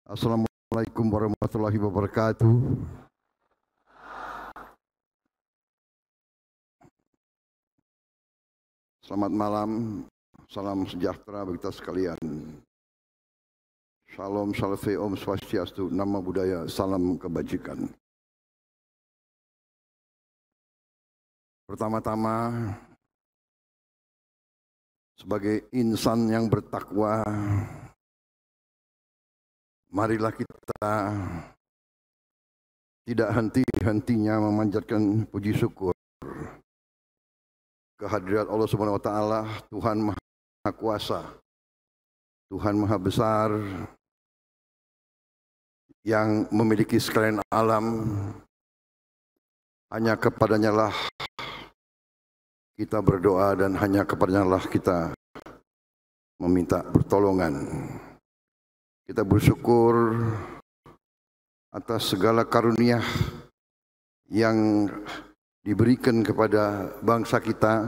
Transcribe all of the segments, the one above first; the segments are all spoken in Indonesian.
Assalamualaikum warahmatullahi wabarakatuh. Selamat malam, salam sejahtera bagi kita sekalian. Shalom, salve, om swastiastu, nama budaya, salam kebajikan. Pertama-tama, sebagai insan yang bertakwa, marilah kita tidak henti-hentinya memanjatkan puji syukur kehadirat Allah Subhanahu wa taala, Tuhan Maha Kuasa, Tuhan Maha Besar yang memiliki sekalian alam. Hanya kepadanya lah kita berdoa dan hanya kepadanya lah kita meminta pertolongan. Kita bersyukur atas segala karunia yang diberikan kepada bangsa kita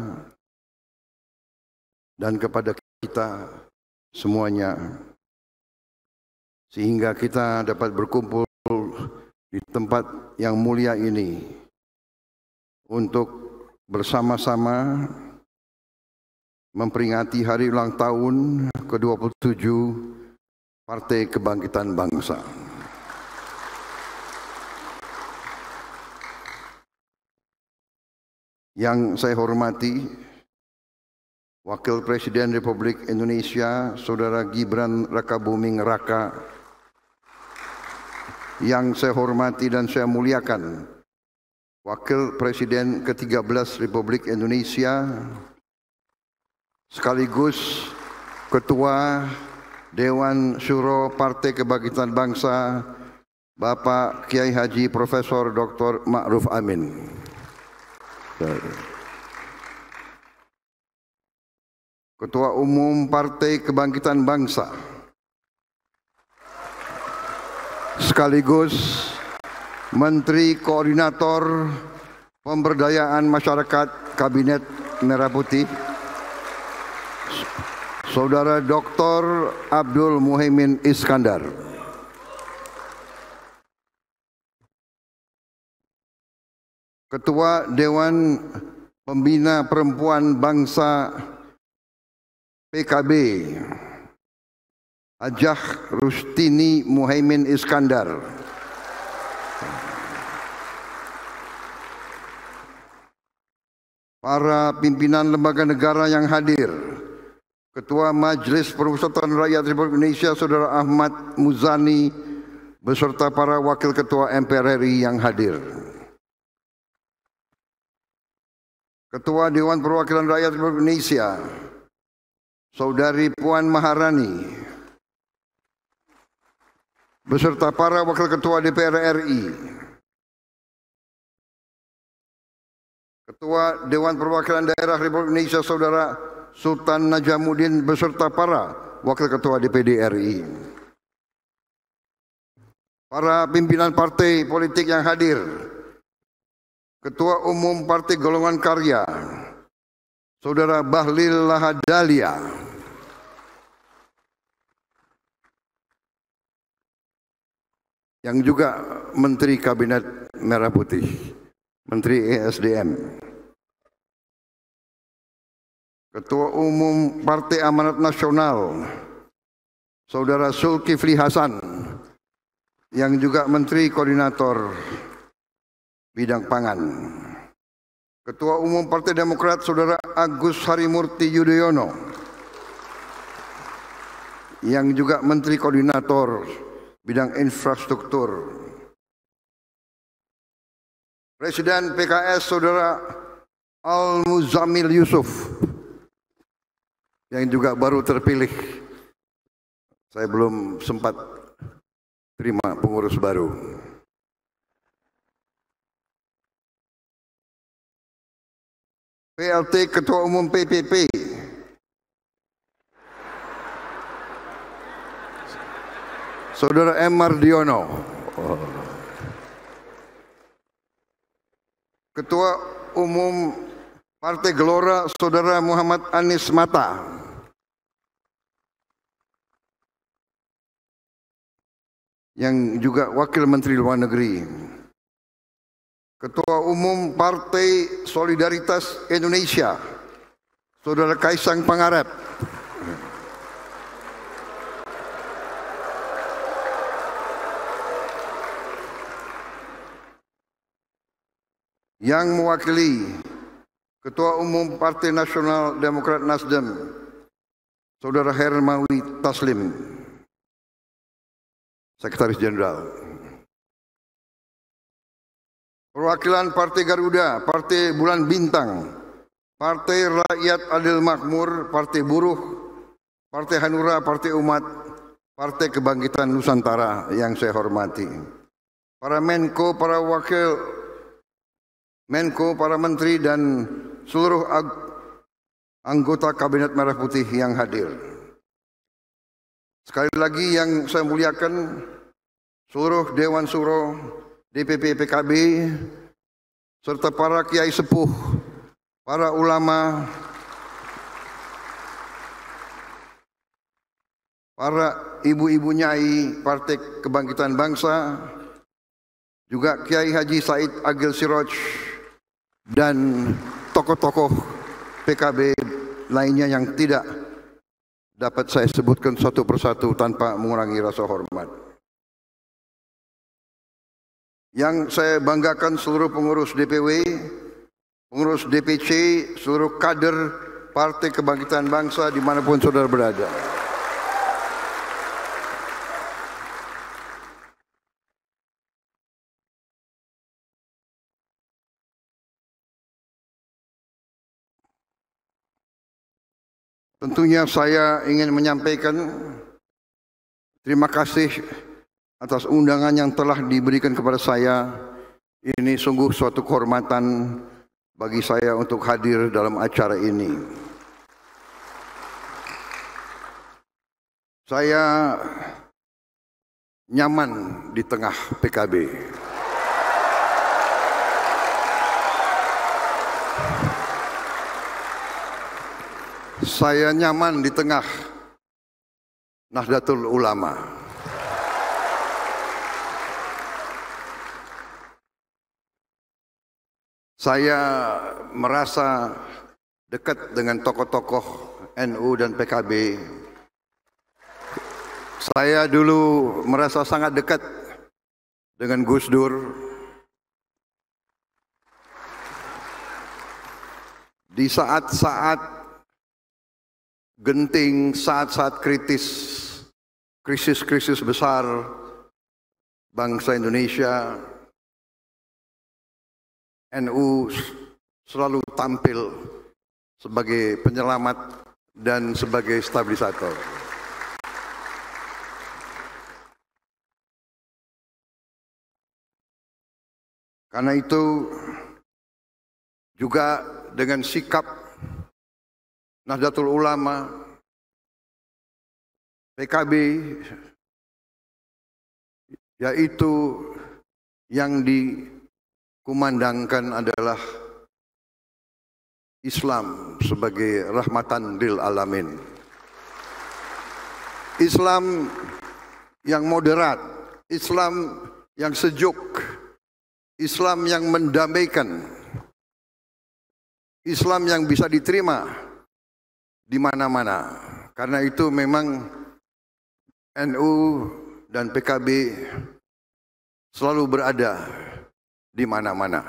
dan kepada kita semuanya, sehingga kita dapat berkumpul di tempat yang mulia ini untuk bersama-sama memperingati hari ulang tahun ke-27 Partai Kebangkitan Bangsa. Yang saya hormati Wakil Presiden Republik Indonesia Saudara Gibran Rakabuming Raka, yang saya hormati dan saya muliakan Wakil Presiden ke-13 Republik Indonesia sekaligus Ketua Dewan Syuro Partai Kebangkitan Bangsa, Bapak Kiai Haji Profesor Dr. Ma'ruf Amin. Ketua Umum Partai Kebangkitan Bangsa sekaligus Menteri Koordinator Pemberdayaan Masyarakat Kabinet Merah Putih, Saudara Dr. Abdul Muhaimin Iskandar. Ketua Dewan Pembina Perempuan Bangsa PKB, Hajah Rustini Muhaimin Iskandar. Para pimpinan lembaga negara yang hadir, Ketua Majelis Permusyawaratan Rakyat Republik Indonesia Saudara Ahmad Muzani beserta para wakil ketua MPR RI yang hadir. Ketua Dewan Perwakilan Rakyat Republik Indonesia Saudari Puan Maharani beserta para wakil ketua DPR RI. Ketua Dewan Perwakilan Daerah Republik Indonesia Saudara Sultan Najamuddin beserta para wakil ketua DPD RI. Para pimpinan partai politik yang hadir, Ketua Umum Partai Golongan Karya Saudara Bahlil Lahadalia, yang juga Menteri Kabinet Merah Putih, Menteri ESDM. Ketua Umum Partai Amanat Nasional Saudara Zulkifli Hasan, yang juga Menteri Koordinator Bidang Pangan. Ketua Umum Partai Demokrat Saudara Agus Harimurti Yudhoyono, yang juga Menteri Koordinator Bidang Infrastruktur. Presiden PKS Saudara Al-Muzammil Yusuf, yang juga baru terpilih. Saya belum sempat terima pengurus baru. PLT Ketua Umum PPP Saudara M. Mardiono. Ketua Umum Partai Gelora Saudara Muhammad Anies Mata. yang juga Wakil Menteri Luar Negeri, Ketua Umum Partai Solidaritas Indonesia, Saudara Kaisang Pangarep, yang mewakili Ketua Umum Partai Nasional Demokrat Nasdem, Saudara Hermawi Taslim, Sekretaris Jenderal. Perwakilan Partai Garuda, Partai Bulan Bintang, Partai Rakyat Adil Makmur, Partai Buruh, Partai Hanura, Partai Umat, Partai Kebangkitan Nusantara yang saya hormati. Para Menko, para Wakil Menko, para Menteri dan seluruh anggota Kabinet Merah Putih yang hadir. Sekali lagi yang saya muliakan seluruh Dewan Suro, DPP PKB, serta para kiai sepuh, para ulama, para ibu-ibu nyai Partai Kebangkitan Bangsa, juga Kiai Haji Said Agil Siroj, dan tokoh-tokoh PKB lainnya yang tidak dapat saya sebutkan satu persatu tanpa mengurangi rasa hormat. Yang saya banggakan seluruh pengurus DPW, pengurus DPC, seluruh kader Partai Kebangkitan Bangsa dimanapun saudara berada. Tentunya saya ingin menyampaikan terima kasih atas undangan yang telah diberikan kepada saya. Ini sungguh suatu kehormatan bagi saya untuk hadir dalam acara ini. Saya nyaman di tengah PKB. Saya nyaman di tengah Nahdlatul Ulama. Saya merasa dekat dengan tokoh-tokoh NU dan PKB. Saya dulu merasa sangat dekat dengan Gus Dur. Di saat-saat genting, saat-saat krisis besar bangsa Indonesia, NU selalu tampil sebagai penyelamat dan sebagai stabilisator. Karena itu juga dengan sikap Nahdlatul Ulama, PKB, yaitu yang dikumandangkan adalah Islam sebagai rahmatan lil alamin. Islam yang moderat, Islam yang sejuk, Islam yang mendamaikan, Islam yang bisa diterima di mana-mana. Karena itu memang NU dan PKB selalu berada di mana-mana.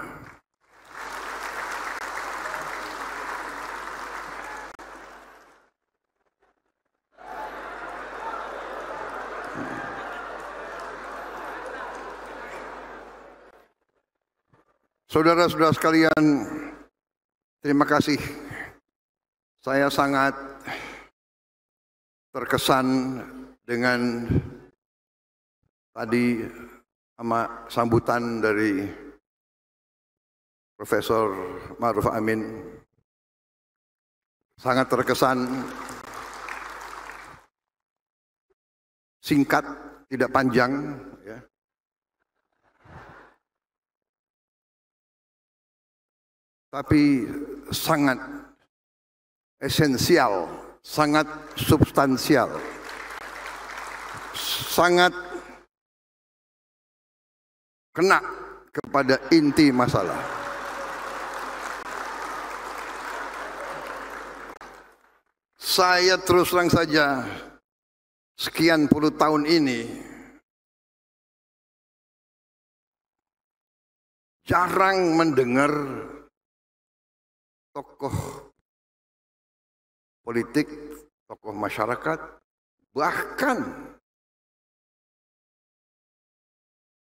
Saudara-saudara sekalian, terima kasih. Saya sangat terkesan dengan tadi sama sambutan dari Profesor Ma'ruf Amin. Sangat terkesan, singkat, tidak panjang, ya. Tapi sangat esensial, sangat substansial, sangat kena kepada inti masalah. Saya terus terang saja, sekian puluh tahun ini jarang mendengar tokoh politik, tokoh masyarakat, bahkan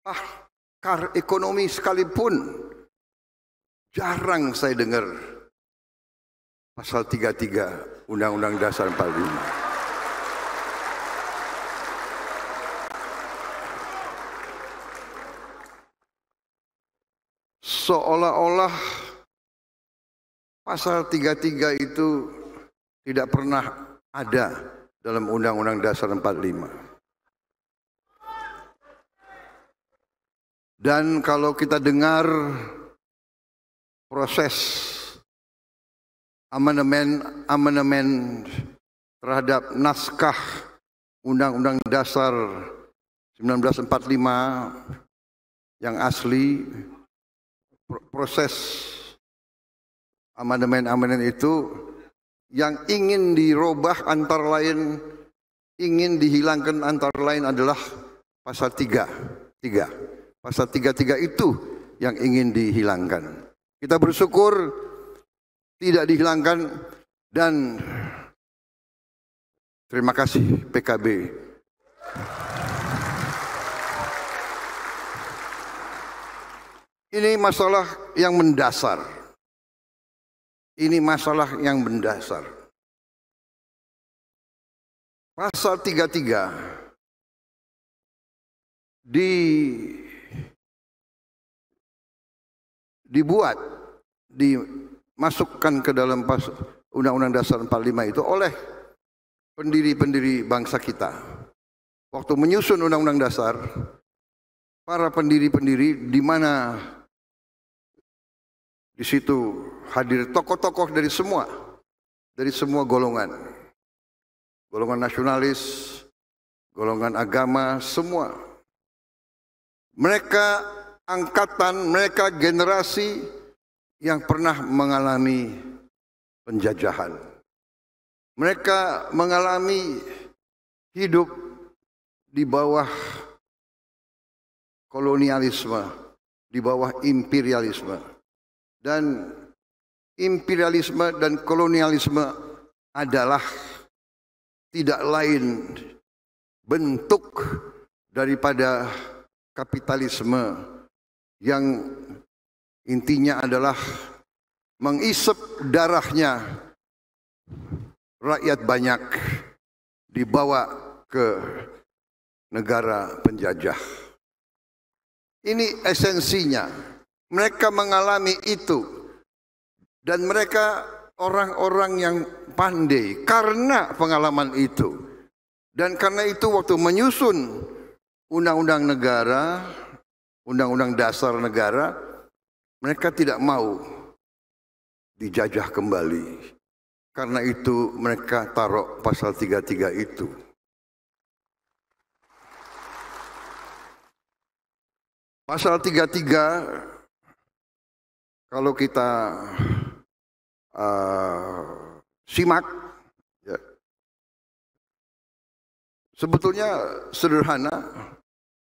pakar ekonomi sekalipun jarang saya dengar pasal 33 Undang-Undang Dasar 45. Seolah-olah pasal 33 itu tidak pernah ada dalam Undang-Undang Dasar 45. Dan kalau kita dengar proses amandemen terhadap naskah Undang-Undang Dasar 1945 yang asli, proses amandemen itu yang ingin dirubah antara lain, ingin dihilangkan antara lain adalah pasal 3. Pasal 33 itu yang ingin dihilangkan. Kita bersyukur tidak dihilangkan dan terima kasih PKB. Ini masalah yang mendasar. Ini masalah yang mendasar. Pasal 33 dimasukkan ke dalam Undang-Undang Dasar 45 itu oleh pendiri-pendiri bangsa kita. Waktu menyusun Undang-Undang Dasar, para pendiri-pendiri di mana di situ hadir tokoh-tokoh dari semua golongan. Golongan nasionalis, golongan agama, semua. Mereka angkatan, mereka generasi yang pernah mengalami penjajahan. Mereka mengalami hidup di bawah kolonialisme, di bawah imperialisme. Dan imperialisme dan kolonialisme adalah tidak lain bentuk daripada kapitalisme yang intinya adalah mengisap darahnya rakyat banyak dibawa ke negara penjajah. Ini esensinya. Mereka mengalami itu dan mereka orang-orang yang pandai karena pengalaman itu. Dan karena itu waktu menyusun undang-undang negara, undang-undang dasar negara, mereka tidak mau dijajah kembali. Karena itu mereka taruh pasal 33 itu. Pasal 33 kalau kita simak, ya, sebetulnya sederhana,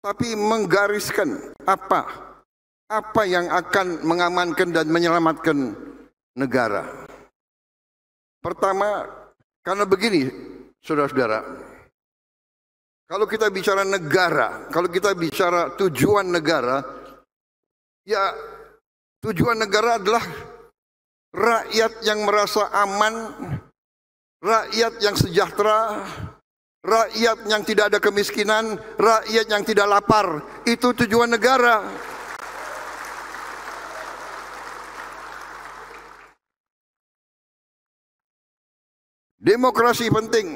tapi menggariskan apa yang akan mengamankan dan menyelamatkan negara. Pertama, karena begini, saudara-saudara, kalau kita bicara negara, kalau kita bicara tujuan negara, ya tujuan negara adalah rakyat yang merasa aman, rakyat yang sejahtera, rakyat yang tidak ada kemiskinan, rakyat yang tidak lapar. Itu tujuan negara. Demokrasi penting.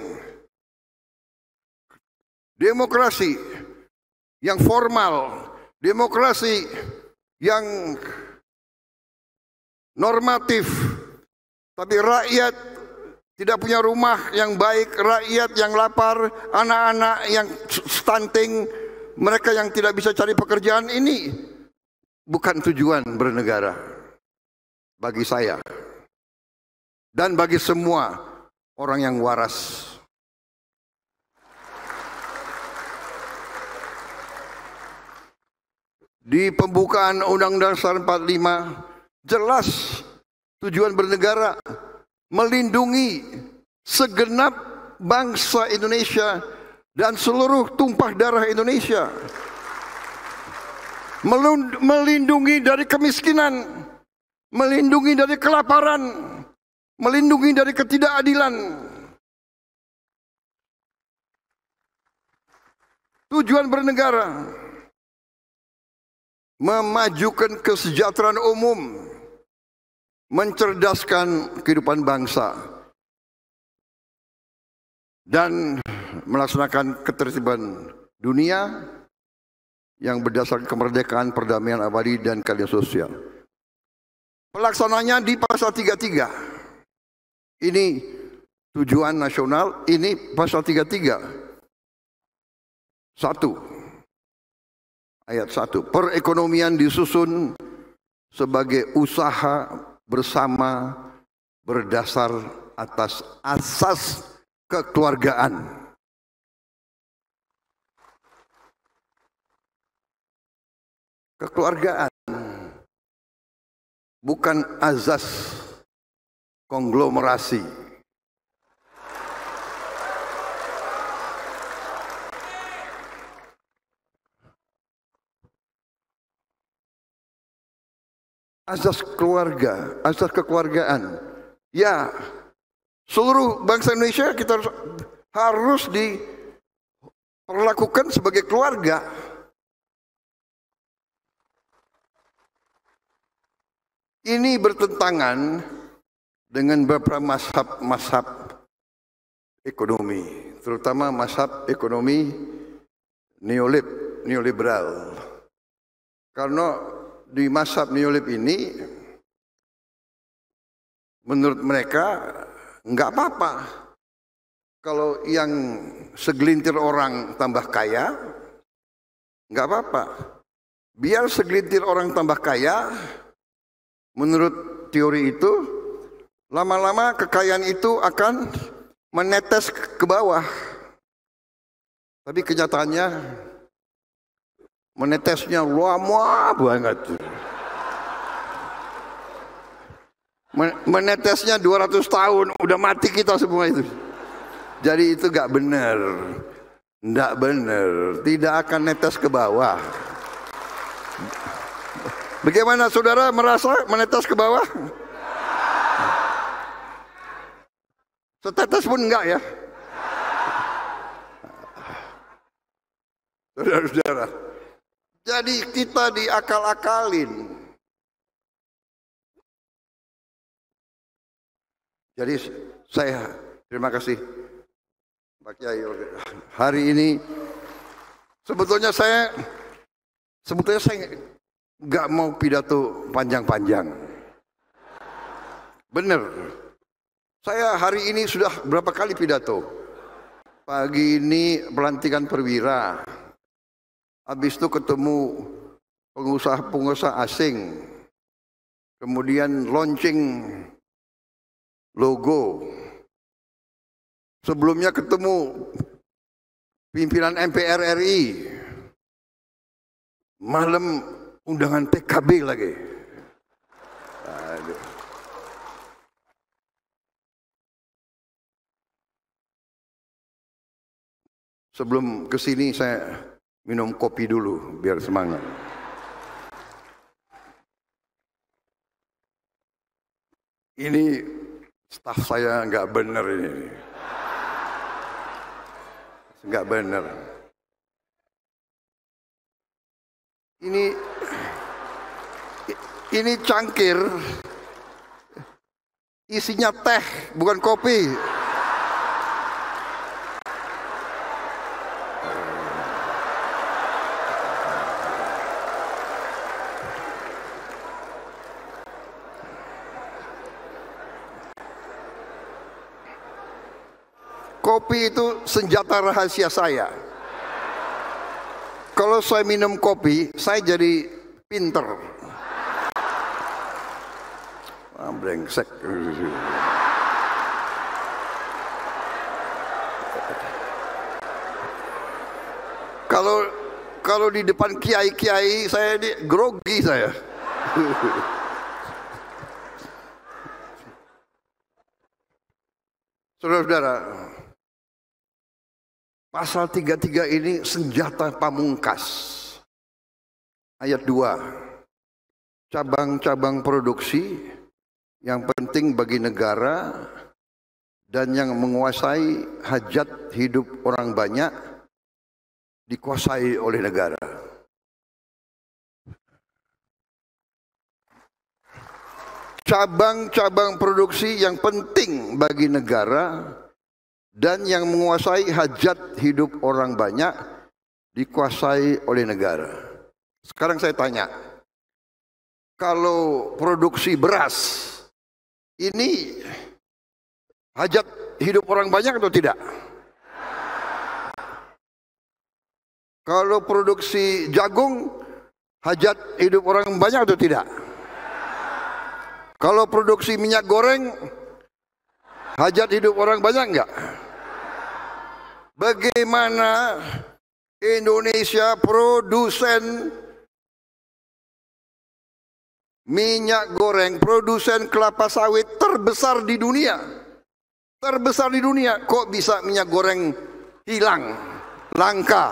Demokrasi yang formal, demokrasi yang normatif, tapi rakyat tidak punya rumah yang baik, rakyat yang lapar, anak-anak yang stunting, mereka yang tidak bisa cari pekerjaan ini bukan tujuan bernegara bagi saya dan bagi semua orang yang waras. Di pembukaan Undang-Undang Dasar 45 jelas tujuan bernegara melindungi segenap bangsa Indonesia dan seluruh tumpah darah Indonesia. Melindungi dari kemiskinan, melindungi dari kelaparan, melindungi dari ketidakadilan. Tujuan bernegara memajukan kesejahteraan umum, mencerdaskan kehidupan bangsa, dan melaksanakan ketertiban dunia yang berdasarkan kemerdekaan, perdamaian abadi, dan keadilan sosial. Pelaksananya di pasal 33. Ini tujuan nasional, ini pasal 33. 1. Ayat 1. Perekonomian disusun sebagai usaha bersama berdasar atas asas kekeluargaan. Kekeluargaan bukan azas konglomerasi. Azas keluarga, azas kekeluargaan. Ya, seluruh bangsa Indonesia kita harus diperlakukan sebagai keluarga. Ini bertentangan dengan beberapa mazhab ekonomi, terutama mazhab ekonomi neoliberal. Karena di mazhab neolib ini, menurut mereka nggak apa-apa kalau yang segelintir orang tambah kaya, nggak apa-apa. Biar segelintir orang tambah kaya, menurut teori itu, lama-lama kekayaan itu akan menetes ke bawah. Tapi kenyataannya menetesnya lama banget. Menetesnya 200 tahun, udah mati kita semua itu. Jadi itu gak benar. Nggak benar, tidak akan netes ke bawah. Bagaimana saudara merasa menetes ke bawah? Setetes pun enggak ya? Saudara-saudara, jadi kita diakal-akalin. Jadi saya terima kasih Pak Kiai. Hari ini sebetulnya saya nggak mau pidato panjang-panjang. Bener. Saya hari ini sudah berapa kali pidato. Pagi ini pelantikan perwira. Habis itu ketemu pengusaha-pengusaha asing. Kemudian launching logo. Sebelumnya ketemu pimpinan MPR RI. Malam undangan PKB lagi. Aduh. Sebelum kesini saya minum kopi dulu biar semangat. Ini staf saya nggak benar ini, nggak benar. Ini cangkir isinya teh bukan kopi. Kopi itu senjata rahasia saya. Kalau Kalau saya minum kopi, saya jadi pinter. Brengsek. Kalau di depan kiai-kiai saya grogi saya. Saudara-saudara, pasal 33 ini senjata pamungkas. Ayat 2. Cabang-cabang produksi yang penting bagi negara dan yang menguasai hajat hidup orang banyak dikuasai oleh negara. Cabang-cabang produksi yang penting bagi negara dan yang menguasai hajat hidup orang banyak dikuasai oleh negara. Sekarang saya tanya, kalau produksi beras ini hajat hidup orang banyak atau tidak? Kalau produksi jagung hajat hidup orang banyak atau tidak? Kalau produksi minyak goreng, hajat hidup orang banyak enggak? Bagaimana Indonesia produsen minyak goreng, produsen kelapa sawit terbesar di dunia? Terbesar di dunia, kok bisa minyak goreng hilang, langka?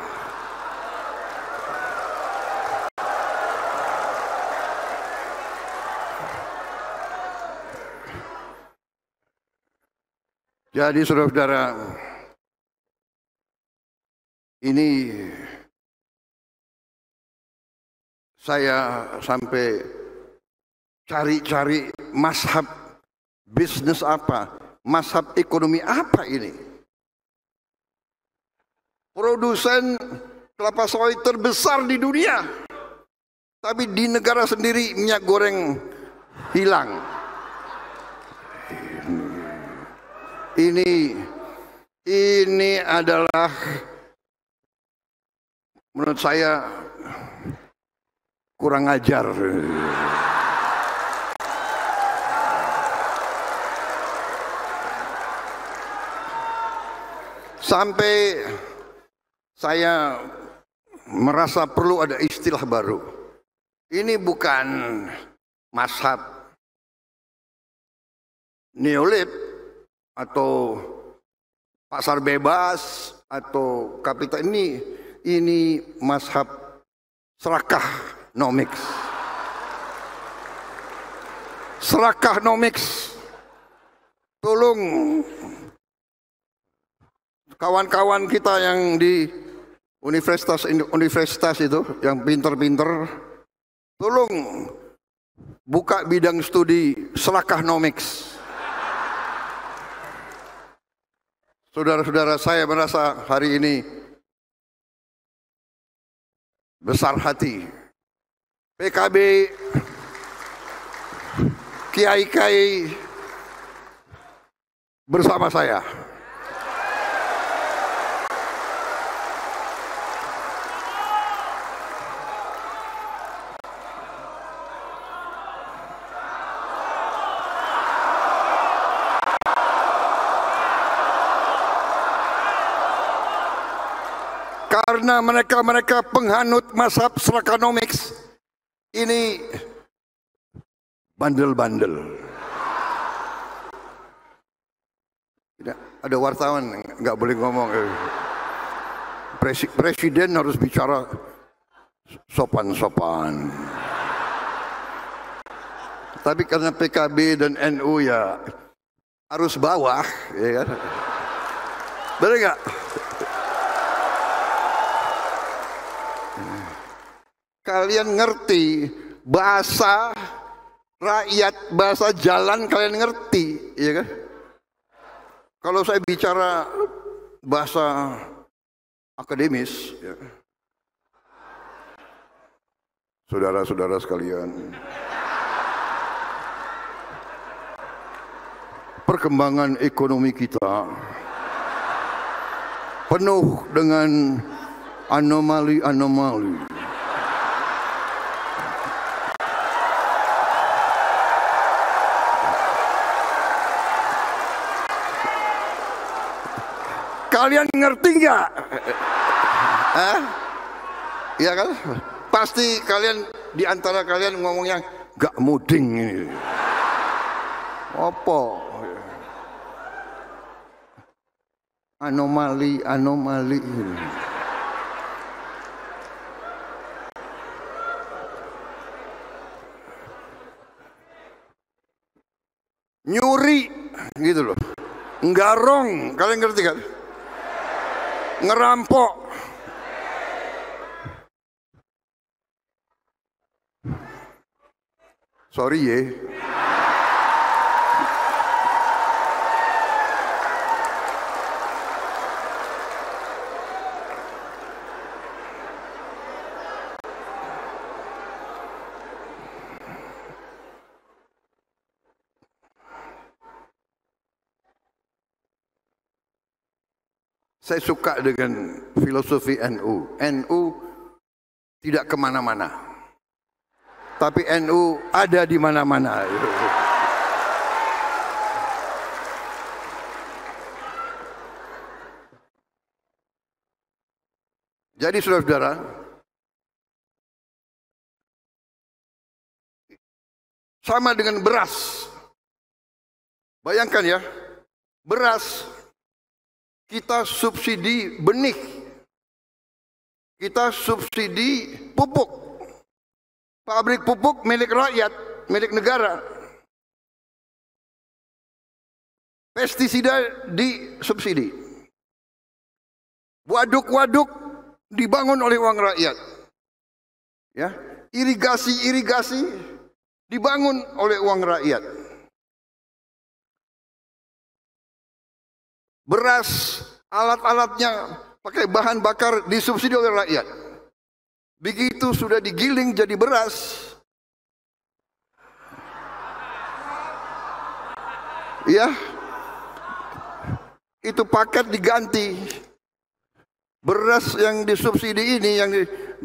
Jadi saudara-saudara, ini saya sampai cari-cari mazhab bisnis apa, mazhab ekonomi apa ini. Produsen kelapa sawit terbesar di dunia, tapi di negara sendiri minyak goreng hilang. Ini adalah menurut saya kurang ajar. Sampai saya merasa perlu ada istilah baru. Ini bukan mazhab neolit atau pasar bebas atau kapital, ini mazhab serakah nomics. Serakah nomics. Tolong kawan-kawan kita yang di universitas itu, yang pinter-pinter, tolong buka bidang studi serakah nomics. Saudara-saudara, saya merasa hari ini besar hati. PKB, kiai-kiai bersama saya. Karena mereka penghanut mazhab serakanomics, ini bandel-bandel. Ada wartawan nggak boleh ngomong. Presiden harus bicara sopan-sopan. Tapi karena PKB dan NU ya harus bawah, ya kan? Benar nggak? Kalian ngerti bahasa rakyat, bahasa jalan kalian ngerti, ya kan? Kalau saya bicara bahasa akademis, ya. Saudara-saudara sekalian, perkembangan ekonomi kita penuh dengan Anomali, anomali. Kalian ngerti nggak? Ya kan? Pasti kalian di antara kalian ngomongnya gak muding ini. Apa? Anomali, anomali. Nyuri, gitu loh. Nggarong, kalian ngerti kan? Ngerampok. Sorry ya. Saya suka dengan filosofi NU. NU tidak kemana-mana, tapi NU ada di mana-mana. Jadi saudara-saudara, sama dengan beras. Bayangkan ya, beras kita subsidi benih, kita subsidi pupuk. Pabrik pupuk milik rakyat, milik negara. Pestisida disubsidi. Waduk-waduk dibangun oleh uang rakyat. Ya, irigasi-irigasi dibangun oleh uang rakyat. Beras, alat-alatnya pakai bahan bakar disubsidi oleh rakyat. Begitu sudah digiling jadi beras, ya, itu paket diganti. Beras yang disubsidi ini yang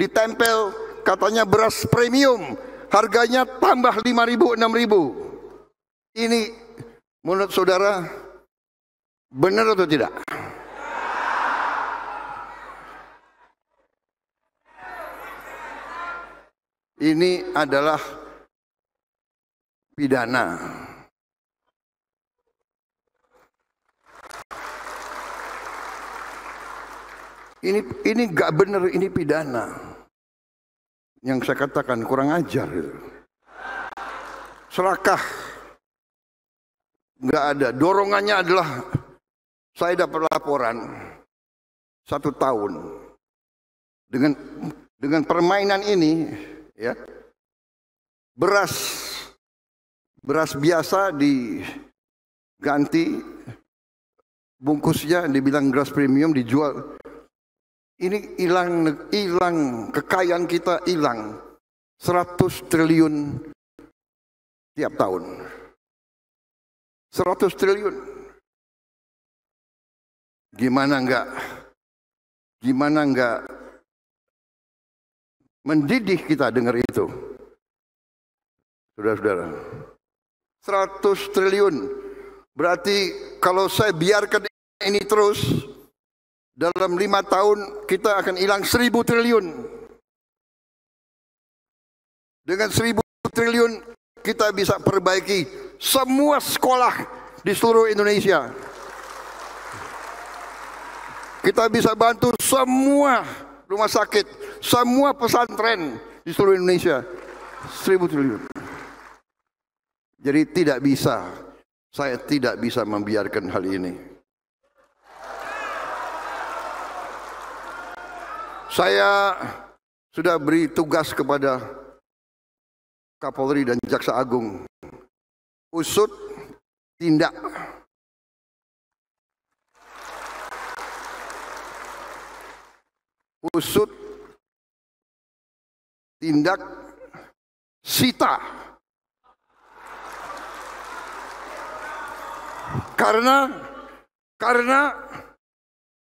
ditempel katanya beras premium, harganya tambah 5.000, 6.000. Ini menurut saudara benar atau tidak? Ini adalah pidana. Ini nggak benar, ini pidana. Yang saya katakan kurang ajar. Serakah. Nggak ada. Dorongannya adalah saya dapat laporan 1 tahun dengan permainan ini, ya, beras biasa diganti bungkusnya, dibilang beras premium, dijual. Ini hilang kekayaan kita, hilang 100 triliun tiap tahun. 100 triliun. Gimana enggak mendidih kita dengar itu, saudara-saudara. 100 triliun. Berarti kalau saya biarkan ini terus, dalam 5 tahun kita akan hilang 1.000 triliun. Dengan 1.000 triliun kita bisa perbaiki semua sekolah di seluruh Indonesia. Kita bisa bantu semua rumah sakit, semua pesantren di seluruh Indonesia. 1.000 triliun. Jadi saya tidak bisa membiarkan hal ini. Saya sudah beri tugas kepada Kapolri dan Jaksa Agung. Usut, tindak. Usut, tindak, sita. Karena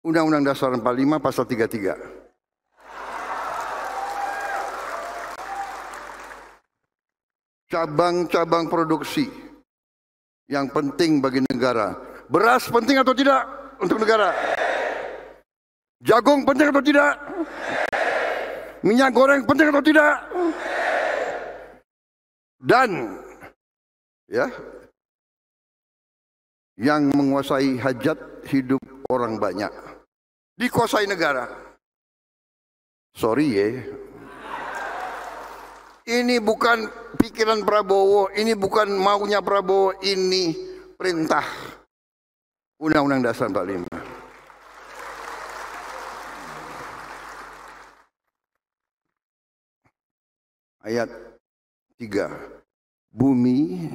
Undang-Undang Dasar 45 pasal 33. cabang-cabang produksi yang penting bagi negara. Beras penting atau tidak untuk negara? Jagung penting atau tidak? Minyak goreng penting atau tidak? Dan ya, yang menguasai hajat hidup orang banyak dikuasai negara. Sorry ya, ini bukan pikiran Prabowo, ini bukan maunya Prabowo, ini perintah Undang-Undang Dasar 45. Ayat 3. Bumi,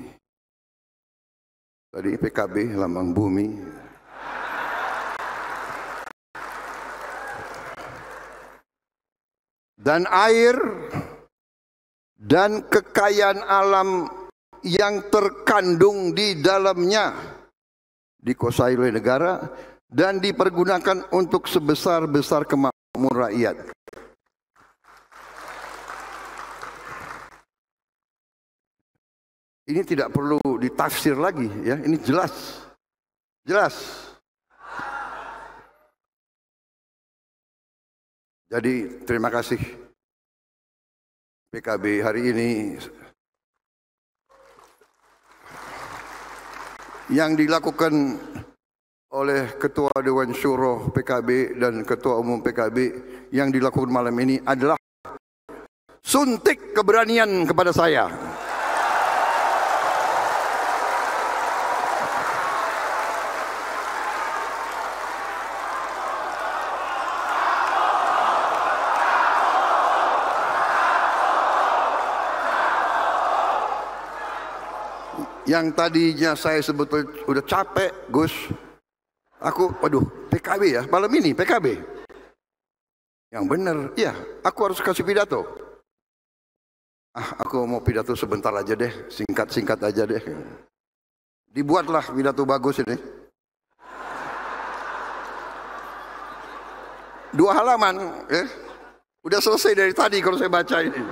tadi PKB lambang bumi. Dan air dan kekayaan alam yang terkandung di dalamnya dikuasai oleh negara dan dipergunakan untuk sebesar-besar kemakmuran rakyat. Ini tidak perlu ditafsir lagi ya, ini jelas. Jelas. Jadi terima kasih PKB hari ini yang dilakukan oleh Ketua Dewan Syuro PKB dan Ketua Umum PKB yang dilakukan malam ini adalah suntik keberanian kepada saya. Yang tadinya saya sebetulnya udah capek, Gus. Waduh, PKB ya, malam ini PKB. Yang benar, iya, aku harus kasih pidato. Aku mau pidato sebentar aja deh, singkat-singkat aja deh. Dibuatlah pidato bagus ini. 2 halaman, udah selesai dari tadi kalau saya baca ini.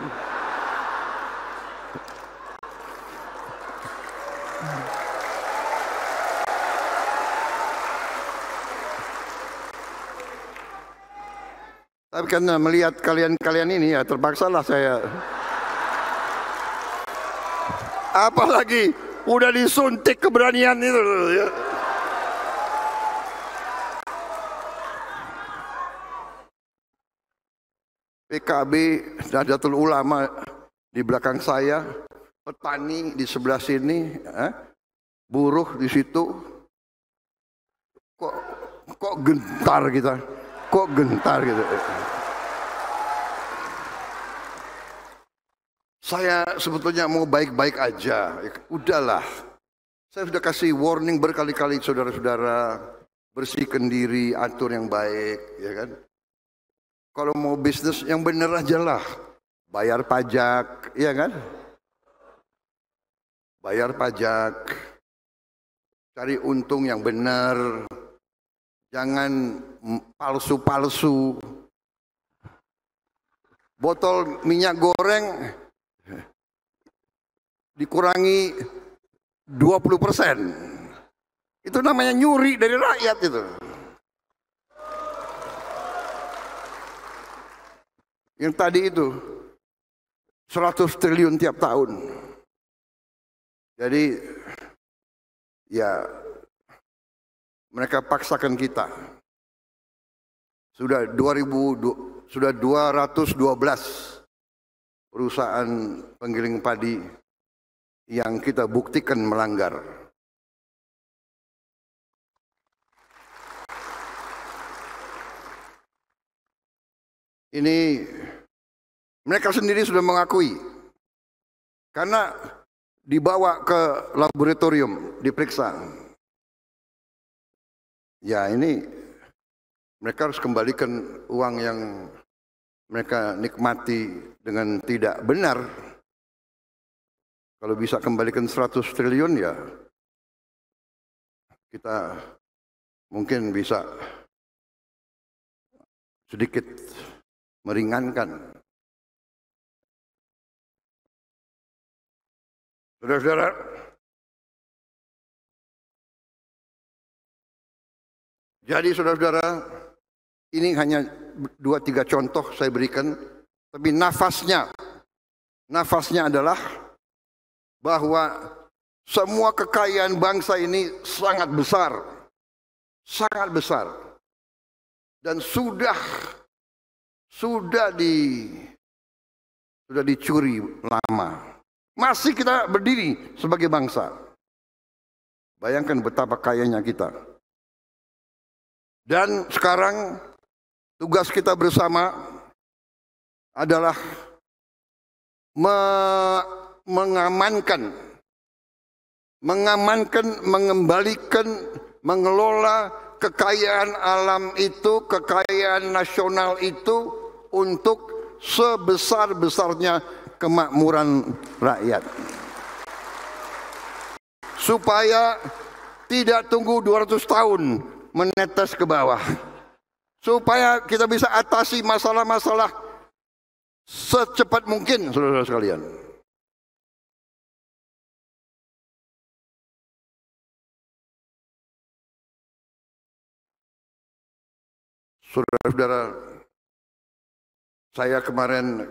Tapi karena melihat kalian-kalian ini ya terpaksalah saya. Apalagi udah disuntik keberanian itu ya. PKB Nahdlatul Ulama di belakang saya, petani di sebelah sini, buruh di situ. Kok gentar kita? Kok gentar gitu? Saya sebetulnya mau baik-baik aja. Udahlah. Saya sudah kasih warning berkali-kali saudara-saudara, bersihkan diri, atur yang baik, ya kan? Kalau mau bisnis yang benar aja lah. Bayar pajak, ya kan? Bayar pajak. Cari untung yang benar. Jangan palsu-palsu. Botol minyak goreng dikurangi 20%. Itu namanya nyuri dari rakyat itu. Yang tadi itu 100 triliun tiap tahun. Jadi ya mereka paksakan kita. Sudah 212 perusahaan penggiling padi yang kita buktikan melanggar. Ini mereka sendiri sudah mengakui. Karena dibawa ke laboratorium, diperiksa. Ya ini mereka harus kembalikan uang yang mereka nikmati dengan tidak benar. Kalau bisa kembalikan 100 triliun ya kita mungkin bisa sedikit meringankan Saudara-saudara, jadi saudara-saudara, ini hanya 2-3 contoh saya berikan, tapi nafasnya adalah bahwa semua kekayaan bangsa ini sangat besar, dan sudah dicuri lama. Masih kita berdiri sebagai bangsa. Bayangkan betapa kayanya kita. Dan sekarang tugas kita bersama adalah mengamankan, mengembalikan, mengelola kekayaan alam itu, kekayaan nasional itu untuk sebesar-besarnya kemakmuran rakyat. Supaya tidak tunggu 200 tahun menetes ke bawah. Supaya kita bisa atasi masalah-masalah secepat mungkin, saudara-saudara sekalian. Saudara-saudara, saya kemarin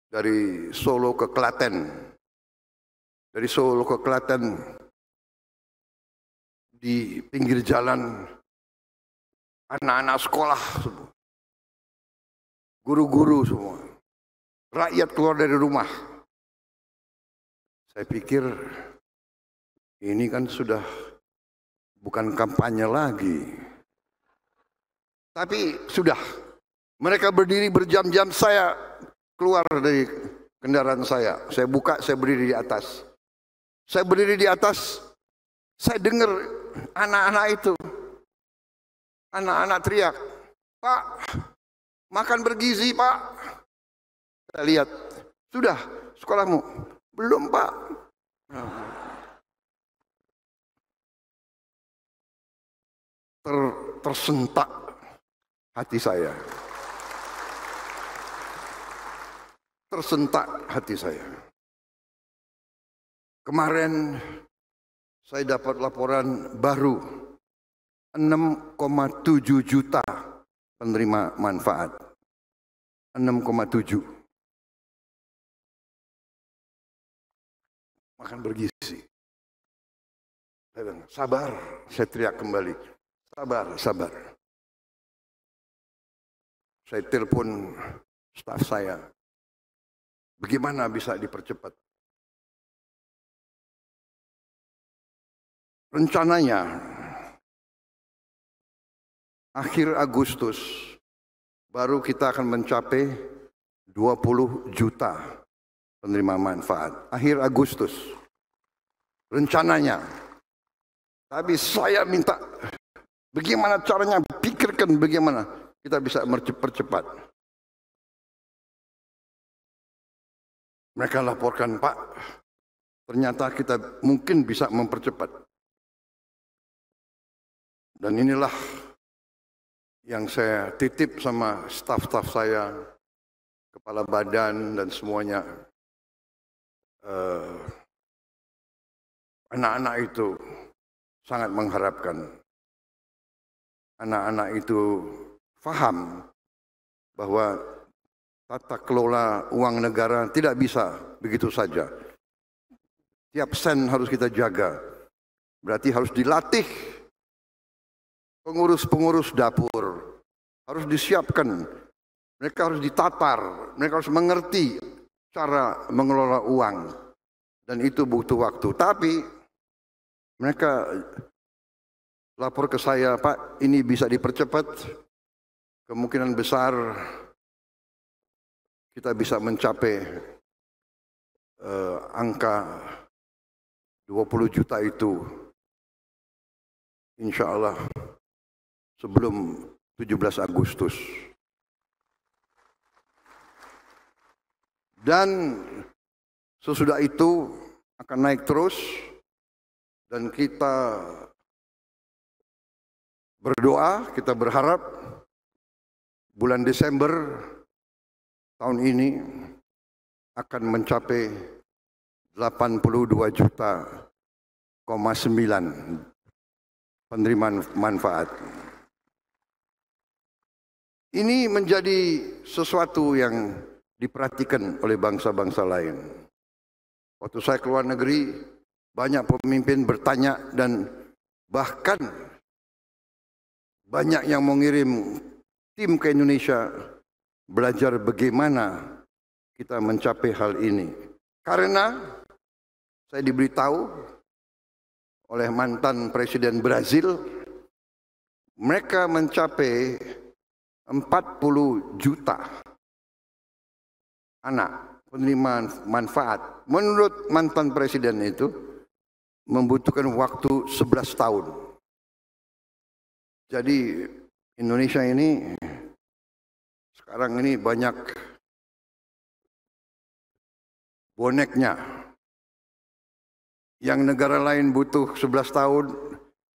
dari Solo ke Klaten. Dari Solo ke Klaten, di pinggir jalan, anak-anak sekolah semua, guru-guru semua, rakyat keluar dari rumah. Saya pikir ini kan sudah bukan kampanye lagi. Tapi sudah, mereka berdiri berjam-jam, saya keluar dari kendaraan saya buka, saya berdiri di atas. Saya berdiri di atas, saya dengar anak-anak itu, anak-anak teriak, "Pak, makan bergizi, Pak." Saya lihat, "Sudah sekolahmu?" "Belum, Pak." Tersentak hati saya. Tersentak hati saya. Kemarin saya dapat laporan baru, 6,7 juta penerima manfaat. 6,7. Makan bergizi. Saya bilang, "Sabar." Saya teriak kembali, "Sabar." Saya telepon staf saya, bagaimana bisa dipercepat? Rencananya akhir Agustus baru kita akan mencapai 20 juta penerima manfaat. Akhir Agustus rencananya. Tapi saya minta, bagaimana caranya, pikirkan bagaimana kita bisa mempercepat. Mereka laporkan, "Pak, ternyata kita mungkin bisa mempercepat." Dan inilah yang saya titip sama staf-staf saya, kepala badan dan semuanya. Anak-anak itu sangat mengharapkan. Anak-anak itu faham bahwa tata kelola uang negara tidak bisa begitu saja. Tiap sen harus kita jaga. Berarti harus dilatih pengurus-pengurus dapur. Harus disiapkan. Mereka harus ditatar. Mereka harus mengerti cara mengelola uang. Dan itu butuh waktu. Tapi mereka lapor ke saya, "Pak, ini bisa dipercepat. Kemungkinan besar kita bisa mencapai angka 20 juta itu, insya Allah sebelum 17 Agustus. Dan sesudah itu akan naik terus, dan kita berdoa, kita berharap bulan Desember tahun ini akan mencapai 82,9 juta penerima manfaat. Ini menjadi sesuatu yang diperhatikan oleh bangsa-bangsa lain. Waktu saya keluar negeri, banyak pemimpin bertanya dan bahkan banyak yang mengirim tim ke Indonesia belajar bagaimana kita mencapai hal ini. Karena saya diberitahu oleh mantan Presiden Brazil, mereka mencapai 40 juta anak penerima manfaat. Menurut mantan Presiden itu membutuhkan waktu 11 tahun. Jadi Indonesia ini sekarang ini banyak boneknya. Yang negara lain butuh 11 tahun,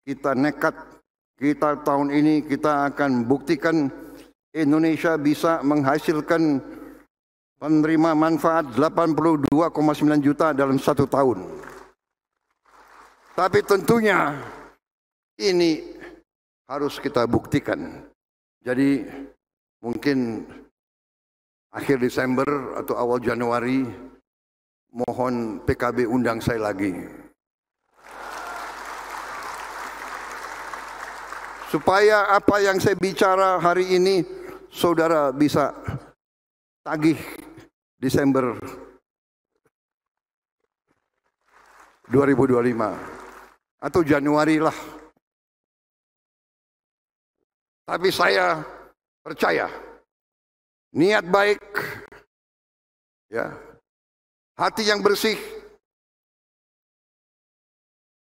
kita nekat. Kita tahun ini kita akan buktikan Indonesia bisa menghasilkan penerima manfaat 82,9 juta dalam 1 tahun. Tapi tentunya ini harus kita buktikan. Jadi mungkin akhir Desember atau awal Januari, mohon PKB undang saya lagi. Supaya apa yang saya bicara hari ini, saudara bisa tagih Desember 2025 atau Januari lah. Tapi saya percaya niat baik, ya, hati yang bersih,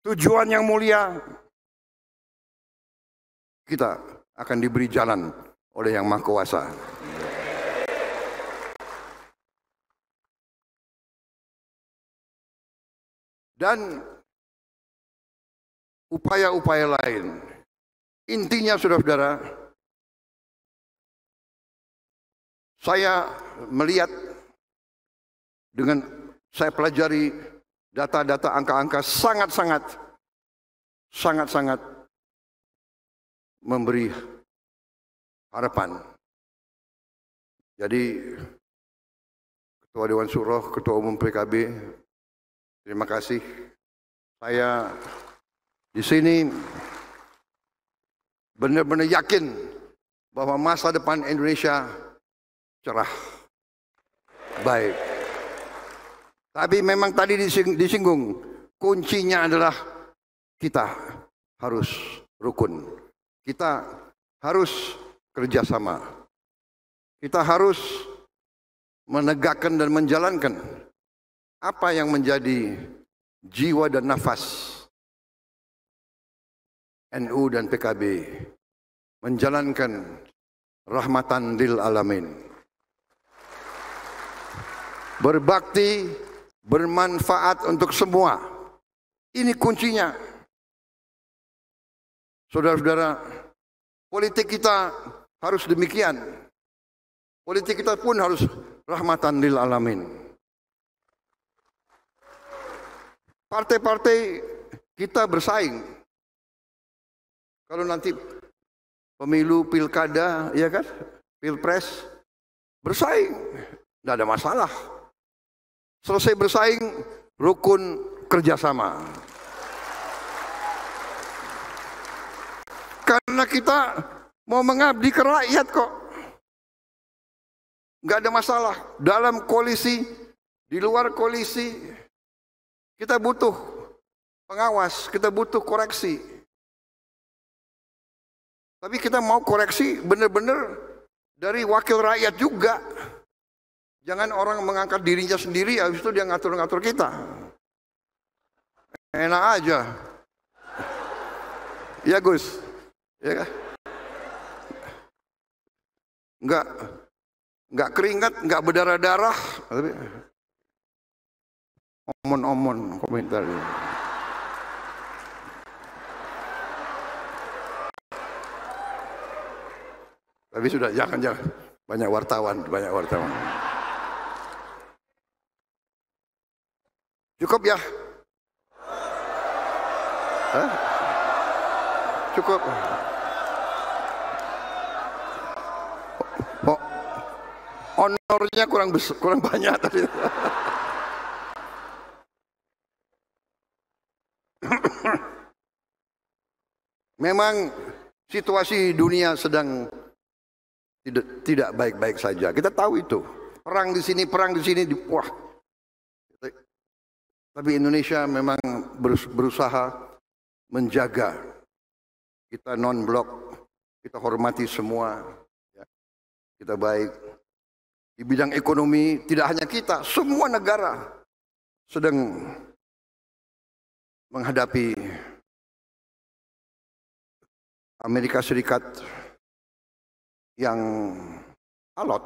tujuan yang mulia, kita akan diberi jalan oleh Yang Maha Kuasa. Dan upaya-upaya lain. Intinya saudara-saudara, saya melihat dengan saya pelajari data-data angka-angka sangat-sangat memberi harapan. Jadi Ketua Dewan Syuro, Ketua Umum PKB, terima kasih. Saya di sini benar-benar yakin bahwa masa depan Indonesia cerah, baik. Tapi memang tadi disinggung, kuncinya adalah kita harus rukun. Kita harus kerjasama. Kita harus menegakkan dan menjalankan apa yang menjadi jiwa dan nafas NU dan PKB, menjalankan rahmatan lil alamin. Berbakti, bermanfaat untuk semua. Ini kuncinya. Saudara-saudara, politik kita harus demikian. Politik kita pun harus rahmatan lil alamin. Partai-partai kita bersaing. Kalau nanti pemilu, pilkada, ya kan, pilpres, bersaing, tidak ada masalah. Selesai bersaing, rukun kerjasama. Karena kita mau mengabdi ke rakyat kok. Nggak ada masalah. Dalam koalisi, di luar koalisi, kita butuh pengawas, kita butuh koreksi. Tapi kita mau koreksi benar-benar dari wakil rakyat juga. Jangan orang mengangkat dirinya sendiri, habis itu dia ngatur-ngatur kita. Enak aja. Ya Gus, ya kan? Nggak keringat, nggak berdarah-darah, tapi omon-omon komentar. Tapi sudah jangan banyak wartawan. Cukup ya? Hah? Cukup. Oh, honornya kurang banyak tadi. Memang situasi dunia sedang tidak baik-baik saja. Kita tahu itu. Perang di sini, wah. Tapi Indonesia memang berusaha menjaga. Kita non-blok, kita hormati semua. Ya. Kita baik. Di bidang ekonomi, tidak hanya kita, semua negara sedang menghadapi Amerika Serikat yang alot,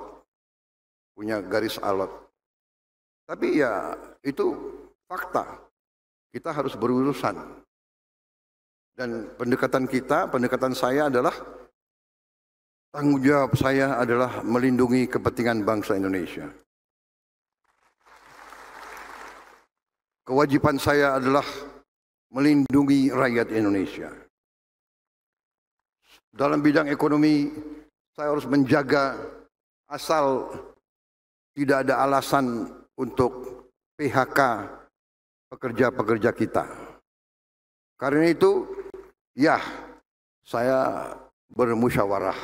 punya garis alot. Tapi ya itu fakta. Kita harus berurusan. Dan pendekatan saya adalah, tanggung jawab saya adalah melindungi kepentingan bangsa Indonesia. Kewajiban saya adalah melindungi rakyat Indonesia. Dalam bidang ekonomi, saya harus menjaga asal tidak ada alasan untuk PHK pekerja-pekerja kita. Karena itu, ya, saya bermusyawarah,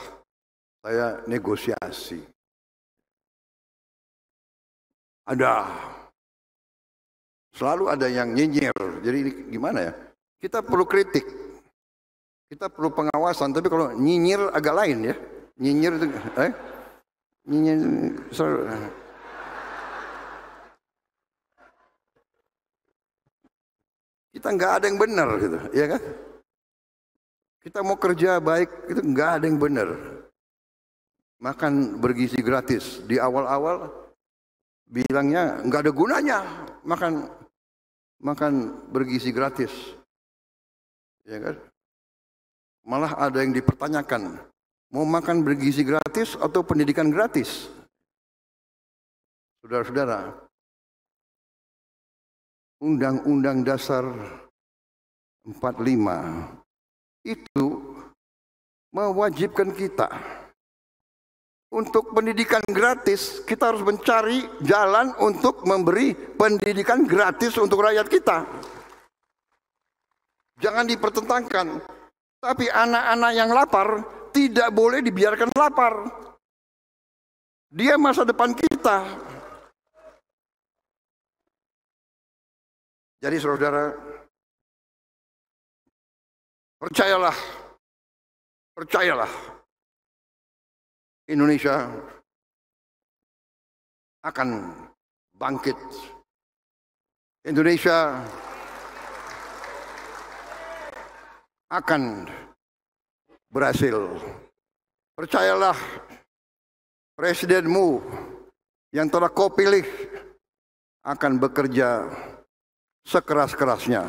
saya negosiasi. Selalu ada yang nyinyir, jadi ini gimana ya? Kita perlu kritik. Kita perlu pengawasan, tapi kalau nyinyir agak lain ya. Nyinyir itu, nyinyir, kita nggak ada yang benar gitu, ya kan? Kita mau kerja baik, itu nggak ada yang benar. Makan bergizi gratis, di awal-awal bilangnya nggak ada gunanya makan bergizi gratis, ya kan? Malah ada yang dipertanyakan, mau makan bergizi gratis atau pendidikan gratis? Saudara-saudara, Undang-Undang Dasar 45 itu mewajibkan kita untuk pendidikan gratis. Kita harus mencari jalan untuk memberi pendidikan gratis untuk rakyat kita. Jangan dipertentangkan. Tapi anak-anak yang lapar tidak boleh dibiarkan lapar. Dia masa depan kita. Jadi saudara, percayalah, Indonesia akan bangkit. Indonesia akan berhasil. Percayalah, presidenmu yang telah kau pilih akan bekerja sekeras-kerasnya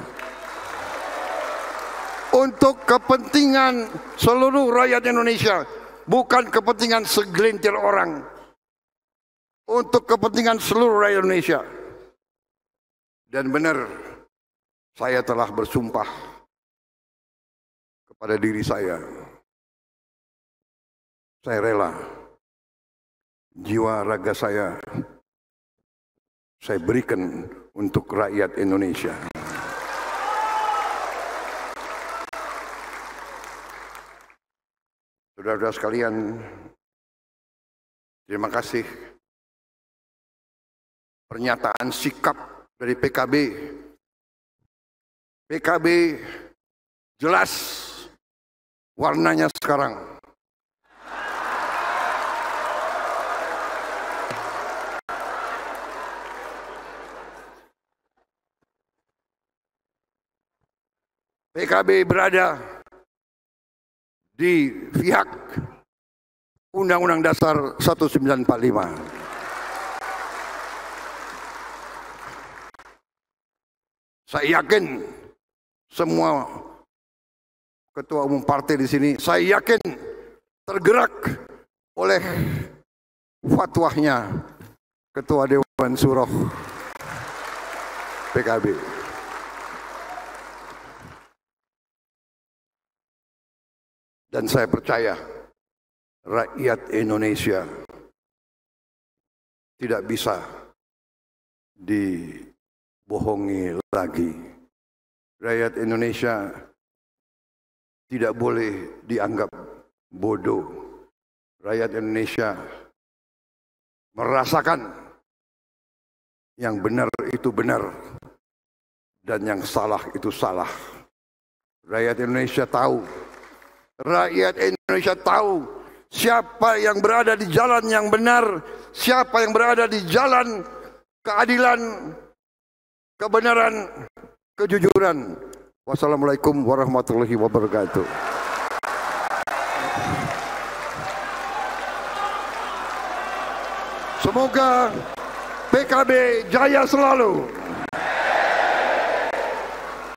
untuk kepentingan seluruh rakyat Indonesia, bukan kepentingan segelintir orang, untuk kepentingan seluruh rakyat Indonesia. Dan benar, saya telah bersumpah pada diri saya rela, jiwa raga saya berikan untuk rakyat Indonesia. Saudara-saudara sekalian, terima kasih. Pernyataan sikap dari PKB. PKB jelas warnanya sekarang. PKB berada di pihak Undang-Undang Dasar 1945. Saya yakin semua ketua umum partai di sini, saya yakin tergerak oleh fatwanya Ketua Dewan Syuro. PKB. Dan saya percaya rakyat Indonesia tidak bisa dibohongi lagi. Rakyat Indonesia tidak boleh dianggap bodoh. Rakyat Indonesia merasakan yang benar itu benar dan yang salah itu salah. Rakyat Indonesia tahu. Rakyat Indonesia tahu siapa yang berada di jalan yang benar, siapa yang berada di jalan keadilan, kebenaran, kejujuran. Wassalamualaikum warahmatullahi wabarakatuh. Semoga PKB jaya selalu.